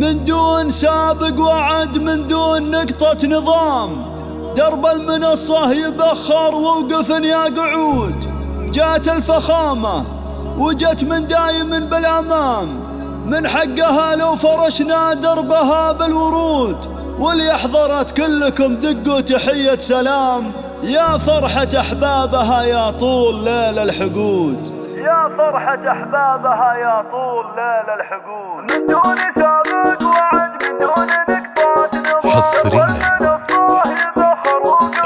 من دون سابق وعد، من دون نقطة نظام. درب المنصة يبخر ووقف يا قعود. جات الفخامة وجت من دايم بالأمام، من حقها لو فرشنا دربها بالورود. واللي حضرت كلكم دقوا تحية سلام، يا فرحة أحبابها يا طول ليل الحقود. يا فرحة أحبابها يا طول ليل الحقود. من دون سابق وعد، من دون نقطة نظام. حصريا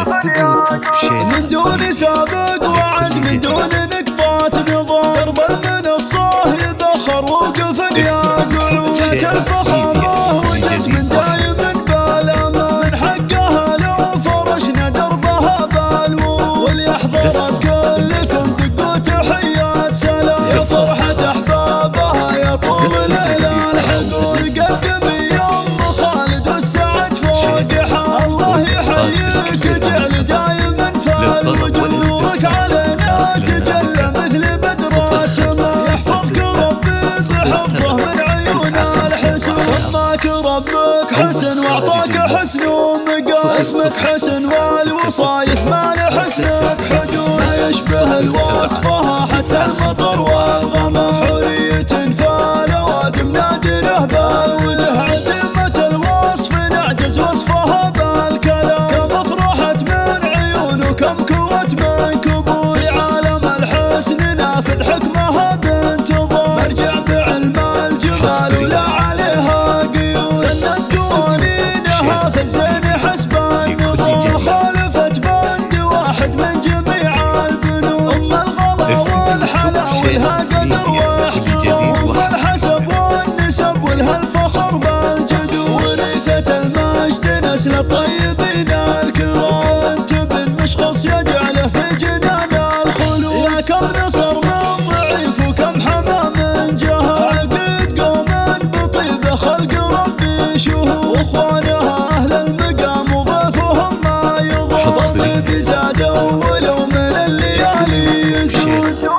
استديو توب شين. من دون سابق وعد، من دون نقطة نظام. درب المنصة يبخر ووقف يا قعود. الفخامة وجت من دايم بالأمان، من حقها لو فرشنا دربها بالورود. واللي حضرت كلكم دقوا تحيات سلام، يا فرحة أحبابها يا طول ليل الحقود. قدم يوم خالد والسعد فوق حال، الله يحييك جعل دايما فالوجودك علينا تجلى مثل بدرات ما. يحفظك ربي بحفظه من عيون الحسود. سماك ربك حسن واعطاك حسن ومقام، اسمك حسن والوصايف ما لحسنك حدود. ما يشبه الوصفها حتى المطر والغمام، حرية فالوادم نادره بالوجه. عديمة الوصف نعجز وصفها بالكلام، كم افرحت من عيون وكم كوت من كبود. عالم الحسن نافذ حكمها بانتظام، مرجع بعلم الجمال ولا عليها قيود. سنت قوانينها في الزين حسب النظام، خالفت بند واحد من جميع البنود. الغلا والحلا ولها قدر واحترام، والحسب والنسب ولها الفخر بالجدود. ورثة المجد نسل الطيبين الكرام، تبن مشخص يجعله في جنان الخلود. يا كم نصر من ضعيف وكم حمى من جهل، عقد قوم بطيب خلق ربي شهود. واخوانها اهل المقام وضيفهم ما يضر، طيب زادوا ولو من الليالي يسود.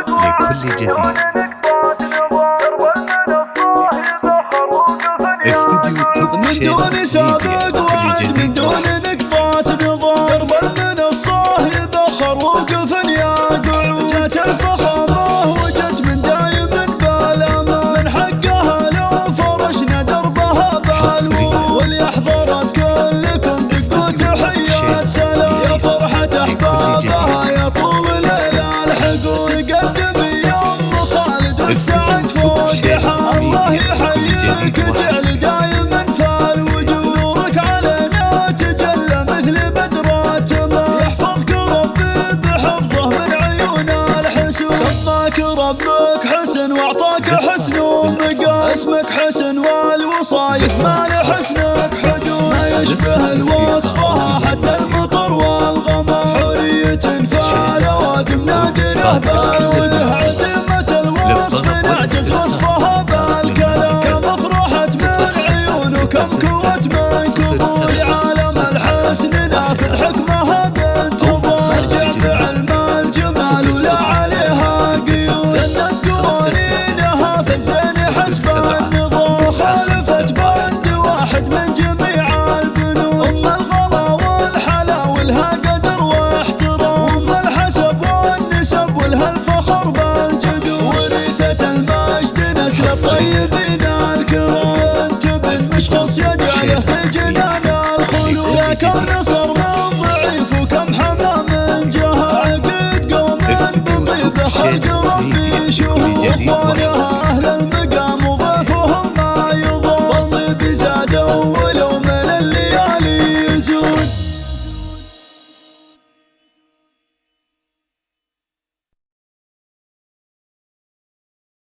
لكل جديد استديو توب شين.